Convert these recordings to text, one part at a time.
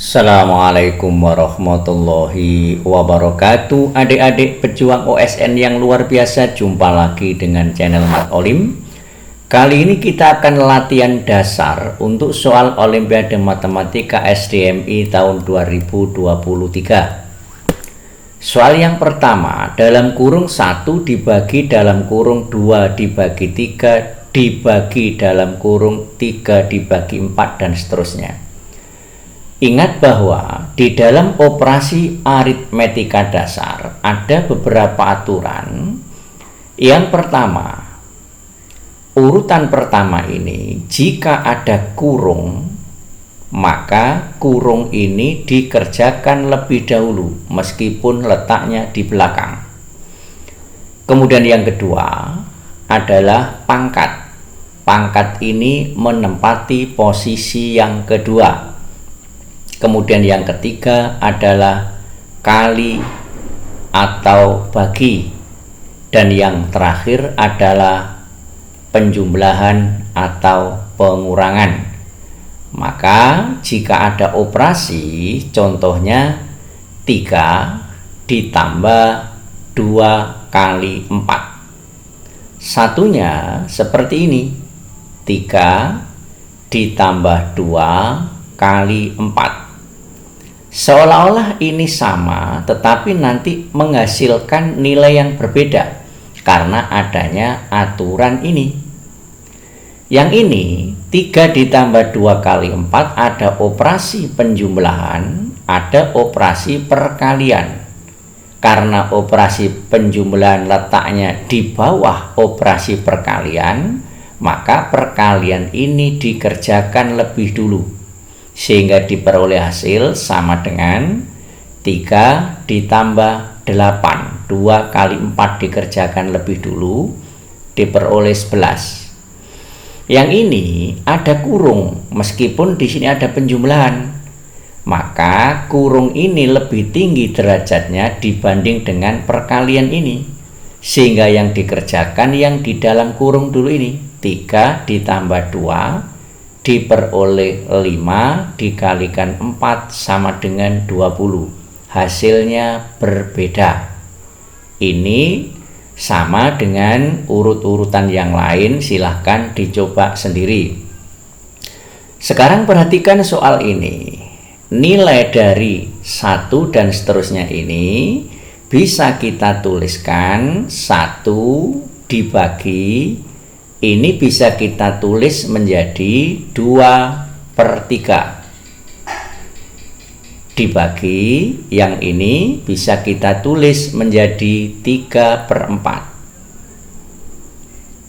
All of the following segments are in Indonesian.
Assalamualaikum warahmatullahi wabarakatuh. Adik-adik pejuang OSN yang luar biasa, jumpa lagi dengan channel Mat Olim. Kali ini kita akan latihan dasar untuk soal Olimpiade Matematika SDMI tahun 2023. Soal yang pertama, dalam kurung 1 dibagi dalam kurung 2 dibagi 3 dibagi dalam kurung 3 dibagi 4 dan seterusnya. Ingat bahwa di dalam operasi aritmetika dasar ada beberapa aturan. Yang pertama, urutan pertama ini, jika ada kurung, maka kurung ini dikerjakan lebih dahulu meskipun letaknya di belakang. Kemudian yang kedua adalah pangkat. Pangkat ini menempati posisi yang kedua. Kemudian yang ketiga adalah kali atau bagi. Dan yang terakhir adalah penjumlahan atau pengurangan. Maka jika ada operasi, contohnya 3 ditambah 2 kali 4. Satunya seperti ini, 3 ditambah 2 kali 4. Seolah-olah ini sama, tetapi nanti menghasilkan nilai yang berbeda karena adanya aturan ini. Yang ini 3 ditambah 2 kali 4 ada operasi penjumlahan, ada operasi perkalian. Karena operasi penjumlahan letaknya di bawah operasi perkalian, maka perkalian ini dikerjakan lebih dulu, sehingga diperoleh hasil sama dengan 3 ditambah 8. 2 kali 4 dikerjakan lebih dulu, diperoleh 11. Yang ini ada kurung, meskipun di sini ada penjumlahan. Maka kurung ini lebih tinggi derajatnya dibanding dengan perkalian ini, sehingga yang dikerjakan yang di dalam kurung dulu ini. 3 ditambah 2 diperoleh 5 dikalikan 4 sama dengan 20. Hasilnya berbeda. Ini sama dengan urut-urutan yang lain, silahkan dicoba sendiri. Sekarang perhatikan soal ini. Nilai dari 1 dan seterusnya ini bisa kita tuliskan 1 dibagi, ini bisa kita tulis menjadi 2/3 dibagi, yang ini bisa kita tulis menjadi 3/4.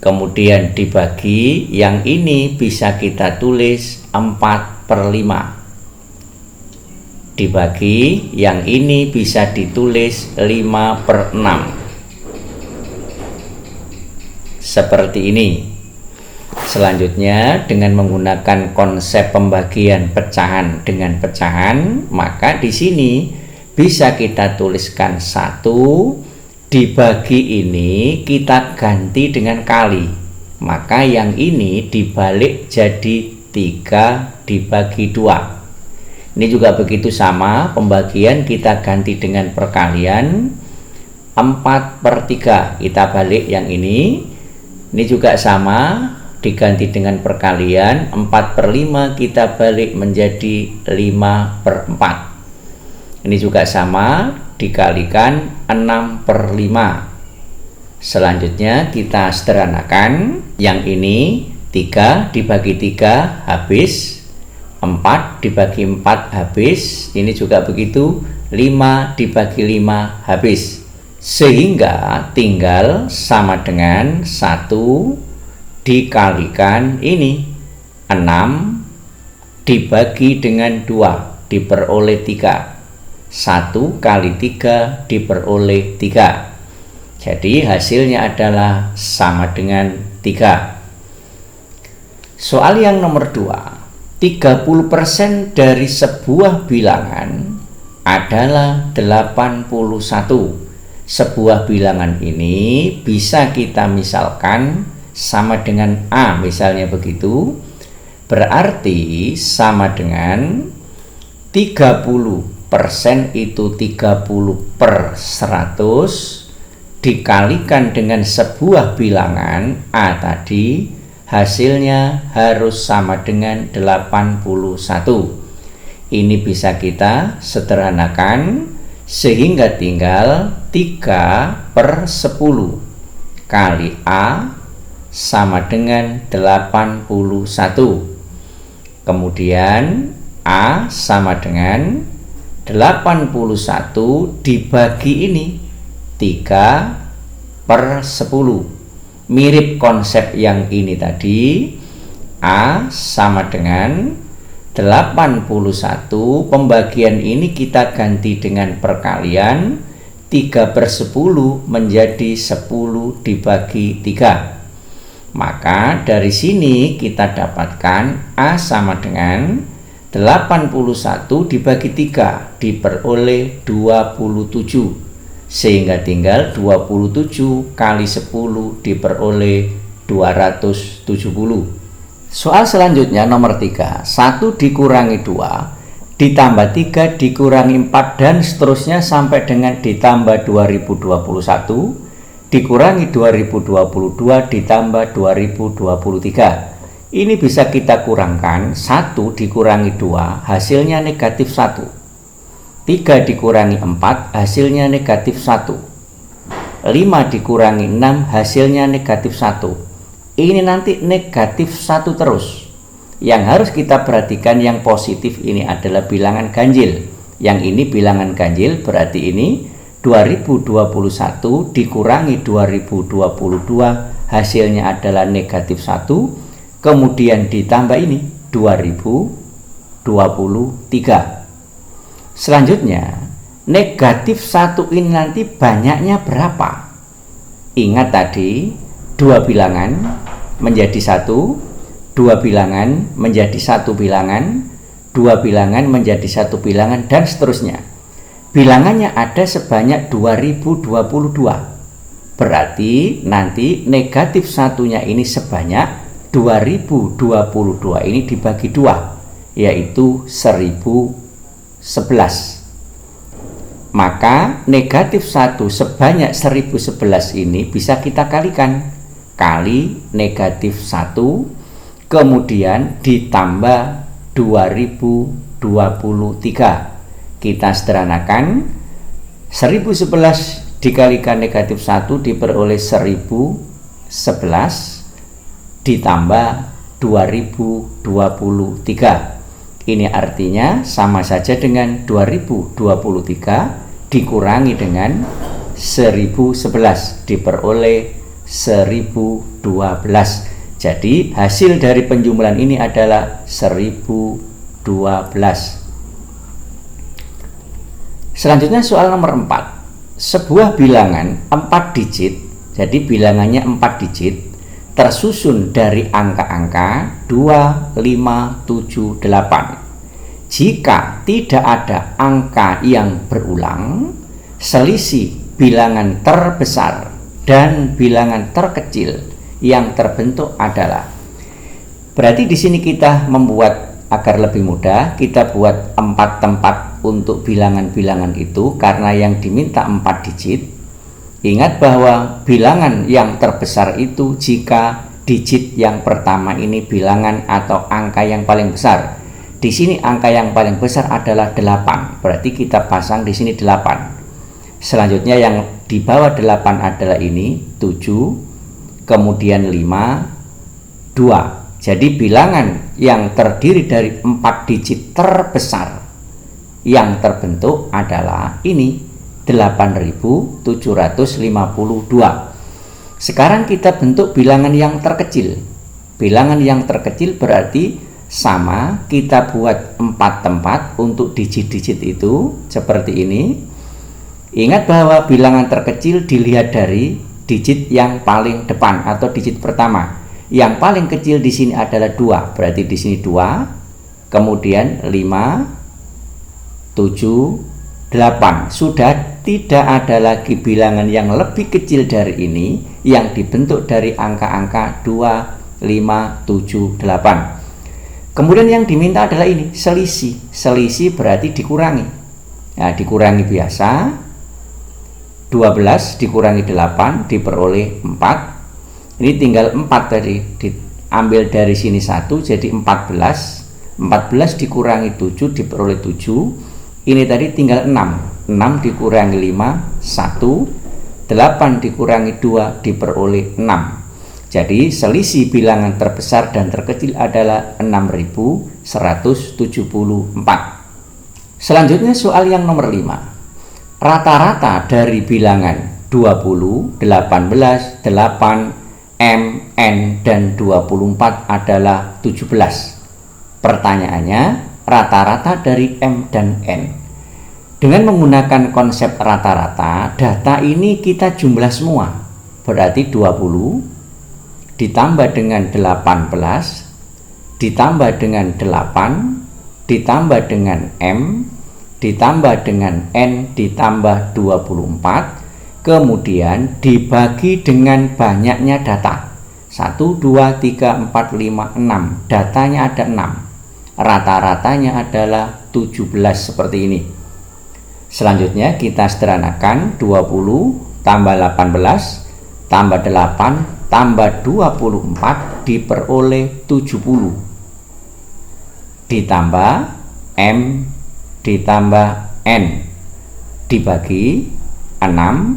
Kemudian dibagi, yang ini bisa kita tulis 4/5. Dibagi, yang ini bisa ditulis 5/6. Seperti ini. Selanjutnya, dengan menggunakan konsep pembagian pecahan dengan pecahan, maka di sini bisa kita tuliskan 1 dibagi, ini kita ganti dengan kali. Maka yang ini dibalik jadi 3 dibagi 2. Ini juga begitu sama, pembagian kita ganti dengan perkalian 4/3. Kita balik yang ini. Ini juga sama, diganti dengan perkalian 4/5 kita balik menjadi 5/4. Ini juga sama, dikalikan 6/5. Selanjutnya kita sederhanakan, yang ini 3 dibagi 3 habis, 4 dibagi 4 habis, ini juga begitu, 5 dibagi 5 habis. Sehingga tinggal sama dengan 1 dikalikan ini 6 dibagi dengan 2 diperoleh 3. 1 kali 3 diperoleh 3. Jadi hasilnya adalah sama dengan 3. Soal yang nomor 2. 30% dari sebuah bilangan adalah 81. Sebuah bilangan ini bisa kita misalkan sama dengan A, misalnya begitu. Berarti sama dengan 30% itu 30/100 dikalikan dengan sebuah bilangan A tadi, hasilnya harus sama dengan 81. Ini bisa kita sederhanakan sehingga tinggal 3/10 kali A sama dengan 81. Kemudian A sama dengan 81 dibagi ini 3/10. Mirip konsep yang ini tadi. A sama dengan 81, pembagian ini kita ganti dengan perkalian, 3/10 menjadi 10 dibagi 3. Maka dari sini kita dapatkan A sama dengan 81 dibagi 3 diperoleh 27. Sehingga tinggal 27 kali 10 diperoleh 270. Soal selanjutnya nomor 3, 1 dikurangi 2 ditambah 3 dikurangi 4 dan seterusnya sampai dengan ditambah 2021 dikurangi 2022 ditambah 2023. Ini bisa kita kurangkan. 1 dikurangi 2 hasilnya negatif 1. 3 dikurangi 4 hasilnya negatif 1. 5 dikurangi 6 hasilnya negatif 1. Ini nanti negatif 1 terus. Yang harus kita perhatikan yang positif ini adalah bilangan ganjil. Yang ini bilangan ganjil, berarti ini 2021 dikurangi 2022 hasilnya adalah negatif 1. Kemudian ditambah ini 2023. Selanjutnya negatif 1 ini nanti banyaknya berapa? Ingat tadi, 2 bilangan menjadi 1, 2 bilangan menjadi 1 bilangan, 2 bilangan menjadi 1 bilangan, dan seterusnya. Bilangannya ada sebanyak 2022. Berarti nanti negatif 1-nya ini sebanyak 2022 ini dibagi 2, yaitu 1011. Maka negatif 1 sebanyak 1011 ini bisa kita kalikan kali negatif 1, kemudian ditambah 2023. Kita sederhanakan, 1011 dikalikan negatif 1 diperoleh 1011 ditambah 2023. Ini artinya sama saja dengan 2023 dikurangi dengan 1011 diperoleh 1012. Jadi hasil dari penjumlahan ini adalah 1012. Selanjutnya soal nomor 4. Sebuah bilangan 4 digit, jadi bilangannya 4 digit, tersusun dari angka-angka 2, 5, 7, 8. Jika tidak ada angka yang berulang, selisih bilangan terbesar dan bilangan terkecil yang terbentuk adalah. Berarti di sini kita membuat agar lebih mudah, kita buat 4 tempat untuk bilangan-bilangan itu karena yang diminta 4 digit. Ingat bahwa bilangan yang terbesar itu jika digit yang pertama ini bilangan atau angka yang paling besar. Di sini angka yang paling besar adalah 8. Berarti kita pasang di sini 8. Selanjutnya yang di bawah 8 adalah ini 7, kemudian 5, 2. Jadi bilangan yang terdiri dari 4 digit terbesar yang terbentuk adalah ini 8.752. Sekarang kita bentuk bilangan yang terkecil. Bilangan yang terkecil berarti sama, kita buat 4 tempat untuk digit-digit itu seperti ini. Ingat bahwa bilangan terkecil dilihat dari digit yang paling depan atau digit pertama. Yang paling kecil di sini adalah 2, berarti di sini 2, kemudian 5, 7, 8. Sudah tidak ada lagi bilangan yang lebih kecil dari ini yang dibentuk dari angka-angka 2, 5, 7, 8. Kemudian yang diminta adalah ini, selisih. Selisih berarti dikurangi. Nah, dikurangi biasa. 12 dikurangi 8 diperoleh 4. Ini tinggal 4 tadi, diambil dari sini 1 jadi 14. 14 dikurangi 7 diperoleh 7. Ini tadi tinggal 6. 6 dikurangi 5 1. 8 dikurangi 2 diperoleh 6. Jadi selisih bilangan terbesar dan terkecil adalah 6174. Selanjutnya soal yang nomor 5. Rata-rata dari bilangan 20, 18, 8, M, N, dan 24 adalah 17. Pertanyaannya, rata-rata dari M dan N. Dengan menggunakan konsep rata-rata, data ini kita jumlah semua. Berarti 20 ditambah dengan 18, ditambah dengan 8, ditambah dengan M, ditambah dengan N, ditambah 24, kemudian dibagi dengan banyaknya data. 1, 2, 3, 4, 5, 6. Datanya ada 6. Rata-ratanya adalah 17 seperti ini. Selanjutnya kita sederhanakan 20 tambah 18 tambah 8 tambah 24 diperoleh 70. Ditambah M ditambah N dibagi 6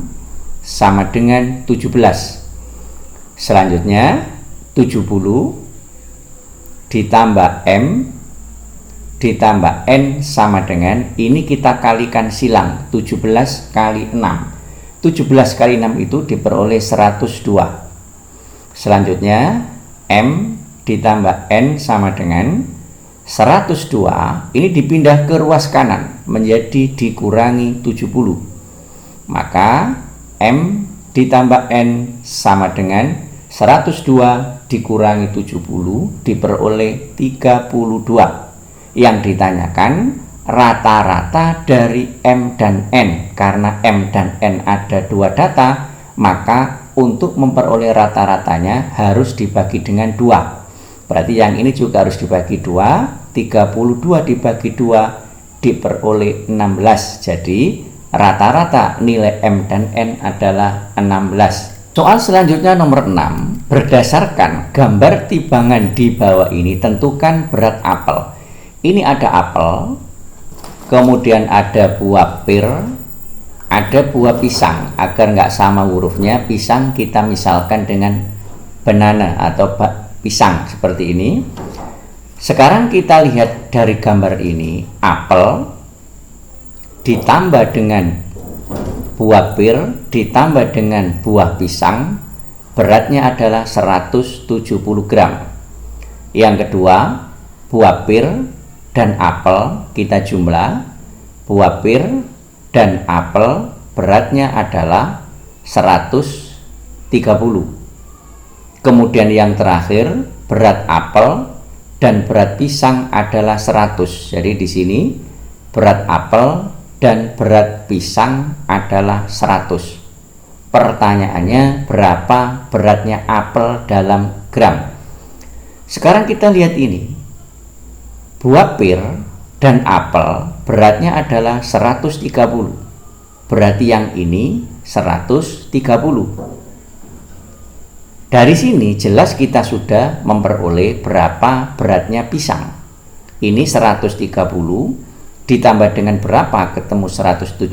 sama dengan 17. Selanjutnya 70 ditambah M ditambah N sama dengan, ini kita kalikan silang, 17 kali 6. 17 kali 6 itu diperoleh 102. Selanjutnya M ditambah N sama dengan 102. Ini dipindah ke ruas kanan menjadi dikurangi 70. Maka M ditambah N sama dengan 102 dikurangi 70 diperoleh 32. Yang ditanyakan rata-rata dari M dan N. Karena M dan N ada 2 data, maka untuk memperoleh rata-ratanya harus dibagi dengan 2. Berarti yang ini juga harus dibagi 2. 32 dibagi 2 diperoleh 16. Jadi rata-rata nilai M dan N adalah 16. Soal selanjutnya nomor 6. Berdasarkan gambar timbangan di bawah ini, tentukan berat apel. Ini ada apel, kemudian ada buah pir, ada buah pisang. Agar nggak sama hurufnya, pisang kita misalkan dengan banana atau pisang seperti ini. Sekarang kita lihat dari gambar ini, apel ditambah dengan buah pir ditambah dengan buah pisang, beratnya adalah 170 gram. Yang kedua, buah pir dan apel kita jumlah. Buah pir dan apel beratnya adalah 130. Kemudian yang terakhir, berat apel dan berat pisang adalah 100. Jadi di sini berat apel dan berat pisang adalah 100. Pertanyaannya, berapa beratnya apel dalam gram? Sekarang kita lihat ini. Buah pir dan apel beratnya adalah 130. Berarti yang ini 130. Dari sini jelas kita sudah memperoleh berapa beratnya pisang. Ini 130 ditambah dengan berapa ketemu 170,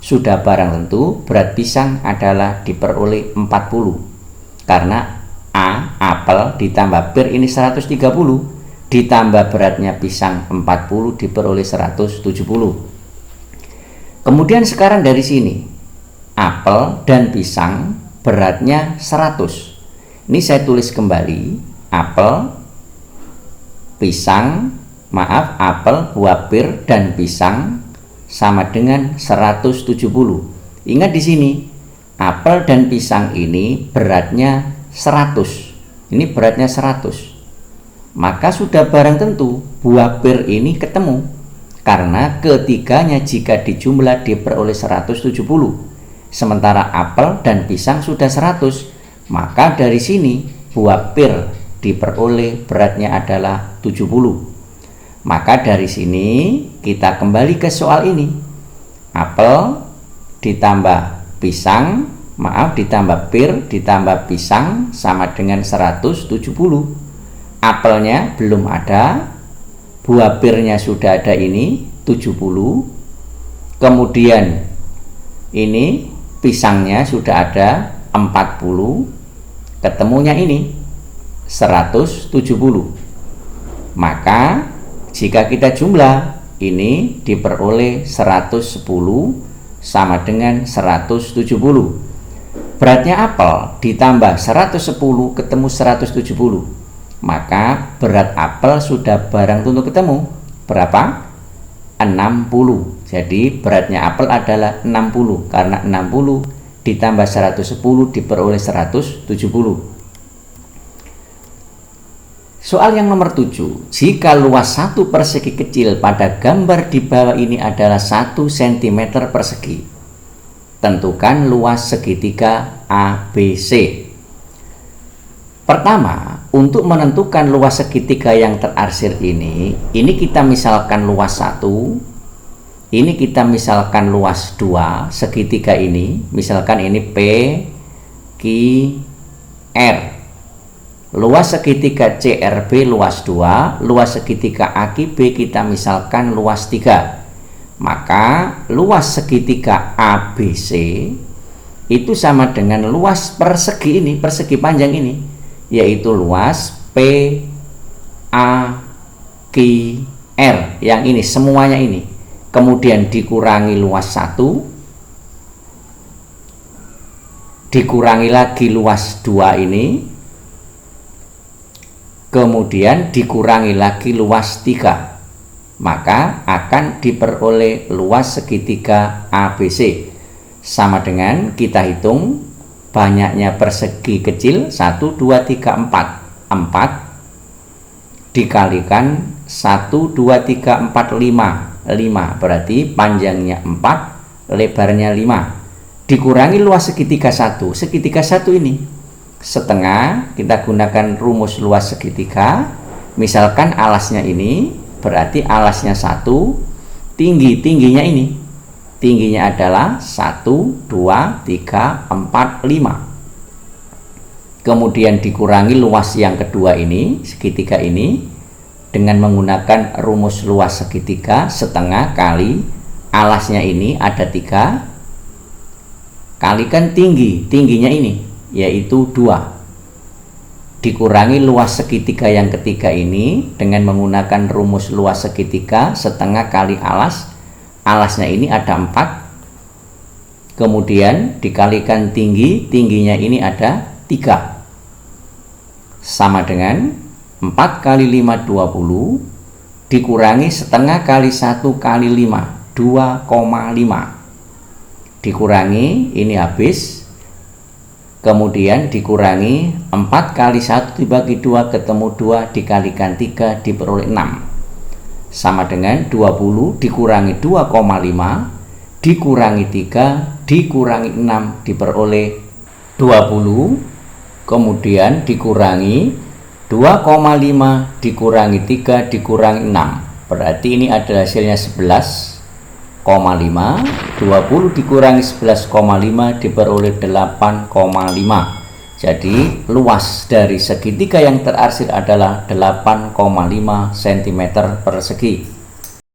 sudah barang tentu berat pisang adalah diperoleh 40. Karena A, apel ditambah pir ini 130, ditambah beratnya pisang 40 diperoleh 170. Kemudian sekarang dari sini, apel dan pisang beratnya 100. Ini saya tulis kembali, apel, pisang, apel, buah pir dan pisang sama dengan 170. Ingat di sini, apel dan pisang ini beratnya 100. Ini beratnya 100. Maka sudah barang tentu buah pir ini ketemu, karena ketiganya jika dijumlah diperoleh 170. Sementara apel dan pisang sudah 100. Maka dari sini buah pir diperoleh beratnya adalah 70. Maka dari sini kita kembali ke soal ini. Apel ditambah pisang, ditambah pir ditambah pisang sama dengan 170. Apelnya belum ada, buah pirnya sudah ada, ini 70. Kemudian ini pisangnya sudah ada 40. Ketemunya ini 170. Maka jika kita jumlah, ini diperoleh 110 sama dengan 170. Beratnya apel ditambah 110 ketemu 170. Maka berat apel sudah barang tentu ketemu. Berapa? 60. Jadi beratnya apel adalah 60, karena 60 ditambah 110 diperoleh 170. Soal yang nomor 7. Jika luas satu persegi kecil pada gambar di bawah ini adalah 1 cm persegi, tentukan luas segitiga ABC. Pertama, untuk menentukan luas segitiga yang terarsir ini kita misalkan luas 1, ini kita misalkan luas 2, segitiga ini, misalkan ini P, Q, R. Luas segitiga CRB luas 2, luas segitiga AQB kita misalkan luas 3. Maka luas segitiga ABC itu sama dengan luas persegi ini, persegi panjang ini, yaitu luas PAQR yang ini, semuanya ini. Kemudian dikurangi luas 1, dikurangi lagi luas 2 ini, kemudian dikurangi lagi luas 3, maka akan diperoleh luas segitiga ABC. Sama dengan kita hitung banyaknya persegi kecil 1, 2, 3, 4. 4 dikalikan 1, 2, 3, 4, 5. 5 berarti panjangnya 4, lebarnya 5. Dikurangi luas segitiga 1. Segitiga 1 ini setengah, kita gunakan rumus luas segitiga. Misalkan alasnya ini, berarti alasnya 1, tingginya ini, tingginya adalah 1, 2, 3, 4, 5. Kemudian dikurangi luas yang kedua ini, segitiga ini, dengan menggunakan rumus luas segitiga, setengah kali alasnya ini ada 3, kalikan tingginya ini, yaitu 2, dikurangi luas segitiga yang ketiga ini dengan menggunakan rumus luas segitiga, setengah kali alasnya ini ada 4, kemudian dikalikan tingginya ini ada 3, sama dengan 4 kali 5 20, dikurangi setengah kali 1 kali 5 2,5, dikurangi ini habis. Kemudian dikurangi 4 kali 1 dibagi 2 ketemu 2 dikalikan 3 diperoleh 6. Sama dengan 20 dikurangi 2,5 dikurangi 3 dikurangi 6 diperoleh 20. Kemudian dikurangi 2,5 dikurangi 3 dikurangi 6. Berarti ini adalah hasilnya 11,5. 20 dikurangi 11,5 diperoleh 8,5. Jadi luas dari segitiga yang terarsir adalah 8,5 cm persegi.